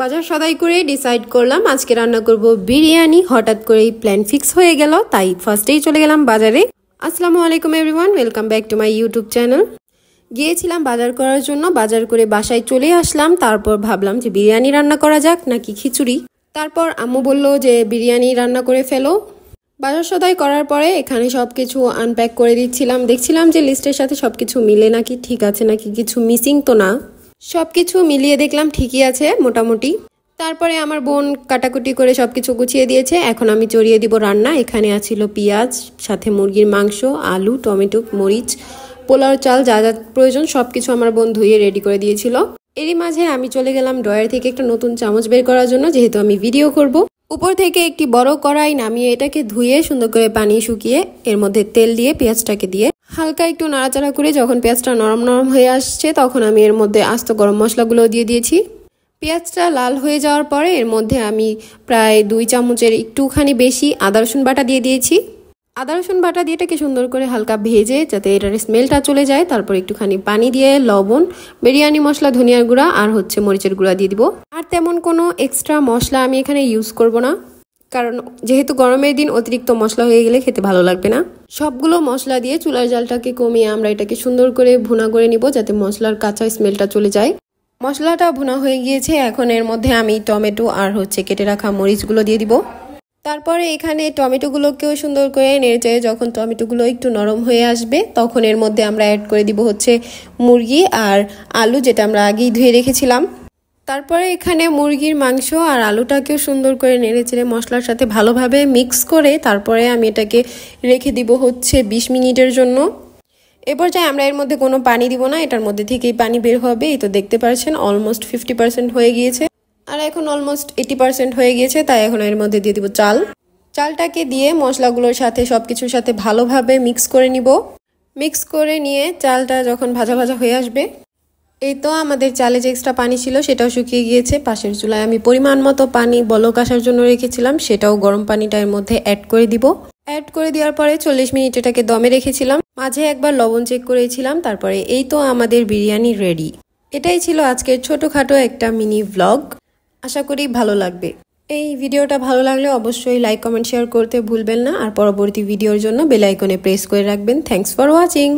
বাজার সদাই করে ডিসাইড করলাম আজকে রান্না করব বিরিয়ানি। হঠাৎ করেই প্ল্যান ফিক্স হয়ে গেল, তাই ফার্স্টেই চলে গেলাম বাজারে। আসসালামু আলাইকুম everyone, welcome back to my YouTube channel. গিয়েছিলাম বাজার করার জন্য, বাজার করে বাসায় চলে আসলাম। তারপর ভাবলাম যে বিরিয়ানি রান্না করা যাক নাকি খিচুড়ি। তারপর আম্মু বলল যে বিরিয়ানি রান্না করে ফেলো। বাজার সদাই করার পরে এখানে সবকিছু আনপ্যাক করে দিচ্ছিলাম, দেখছিলাম যে লিস্টের সাথে সবকিছু মিলে নাকি, ঠিক আছে নাকি, কিছু মিসিং তো না। সবকিছু মিলিয়ে দেখলাম ঠিকই আছে মোটামুটি। তারপরে আমার বোন কাটাকুটি করে সবকিছু গুছিয়ে দিয়েছে, এখন আমি চড়িয়ে দিব রান্না। এখানে আছিল পেঁয়াজ, সাথে মুরগির মাংস, আলু, টমেটো, মরিচ, পোলাও চাল, যা যা প্রয়োজন সবকিছু আমার বোন ধুয়ে রেডি করে দিয়েছিল। এরই মাঝে আমি চলে গেলাম ড্রয়ার থেকে একটা নতুন চামচ বের করার জন্য, যেহেতু আমি ভিডিও করব। উপর থেকে একটি বড় কড়াই নামিয়ে এটাকে ধুয়ে সুন্দর করে পানি শুকিয়ে এর মধ্যে তেল দিয়ে পেঁয়াজটাকে দিয়ে হালকা একটু নাড়াচাড়া করে যখন পেঁয়াজটা নরম নরম হয়ে আসছে, তখন আমি এর মধ্যে আস্ত গরম মশলাগুলো দিয়ে দিয়েছি। পেঁয়াজটা লাল হয়ে যাওয়ার পরে এর মধ্যে আমি প্রায় 2 চামচের একটুখানি বেশি আদা রসুন বাটা দিয়ে দিয়েছি। আদা রসুন বাটা দিয়ে এটাকে সুন্দর করে হালকা ভেজে যাতে এটার স্মেলটা চলে যায়, তারপর একটুখানি পানি দিয়ে লবণ, বিরিয়ানি মশলা, ধনিয়ার গুঁড়া আর মরিচের গুঁড়া দিয়ে দিব। আর তেমন কোনো এক্সট্রা মশলা আমি এখানে ইউজ করব না, কারণ যেহেতু গরমের দিন অতিরিক্ত মশলা হয়ে গেলে খেতে ভালো লাগবে না। সবগুলো মশলা দিয়ে চুলার জালটাকে কমিয়ে আমরা এটাকে সুন্দর করে ভুনা করে নিব, যাতে মশলার কাঁচা স্মেলটা চলে যায়। মশলাটা ভুনা হয়ে গিয়েছে, এখন এর মধ্যে আমি টমেটো আর কেটে রাখা মরিচগুলো দিয়ে দিব। তারপরে এখানে টমেটোগুলোকেও সুন্দর করে নেড়েচেড়ে যখন টমেটোগুলো একটু নরম হয়ে আসবে, তখন এর মধ্যে আমরা অ্যাড করে দিব মুরগি আর আলু, যেটা আমরা আগেই ধুয়ে রেখেছিলাম। তারপরে এখানে মুরগির মাংস আর আলুটাকেও সুন্দর করে নেড়েচেড়ে মশলার সাথে ভালোভাবে মিক্স করে তারপরে আমি এটাকে রেখে দিব 20 মিনিটের জন্য। এবার যাই আমরা এর মধ্যে কোনো পানি দিব না, এটার মধ্যে থেকেই পানি বের হবে। এই তো দেখতে পাচ্ছেন অলমোস্ট 50% হয়ে গিয়েছে, আর এখন অলমোস্ট 80% হয়ে গিয়েছে। তাই এখন এর মধ্যে দিয়ে দিব চাল। চালটাকে দিয়ে মশলাগুলোর সাথে সবকিছুর সাথে ভালোভাবে মিক্স করে নিব। মিক্স করে নিয়ে চালটা যখন ভাজা ভাজা হয়ে আসবে, এই তো আমাদের চালে যে এক্সট্রা পানি ছিল সেটাও শুকিয়ে গিয়েছে। পাশের চুলায় আমি পরিমাণ মতো পানি বলক আসার জন্য রেখেছিলাম, সেটাও গরম পানিটা এর মধ্যে অ্যাড করে দিব। অ্যাড করে দেওয়ার পরে 40 মিনিট এটাকে দমে রেখেছিলাম, মাঝে একবার লবণ চেক করেছিলাম। তারপরে এই তো আমাদের বিরিয়ানি রেডি। এটাই ছিল আজকের ছোটখাটো একটা মিনি ভ্লগ, আশা করি ভালো লাগবে। এই ভিডিওটা ভালো লাগলে অবশ্যই লাইক, কমেন্ট, শেয়ার করতে ভুলবেন না। আর পরবর্তী ভিডিওর জন্য বেল আইকনে প্রেস করে রাখবেন। Thanks for watching.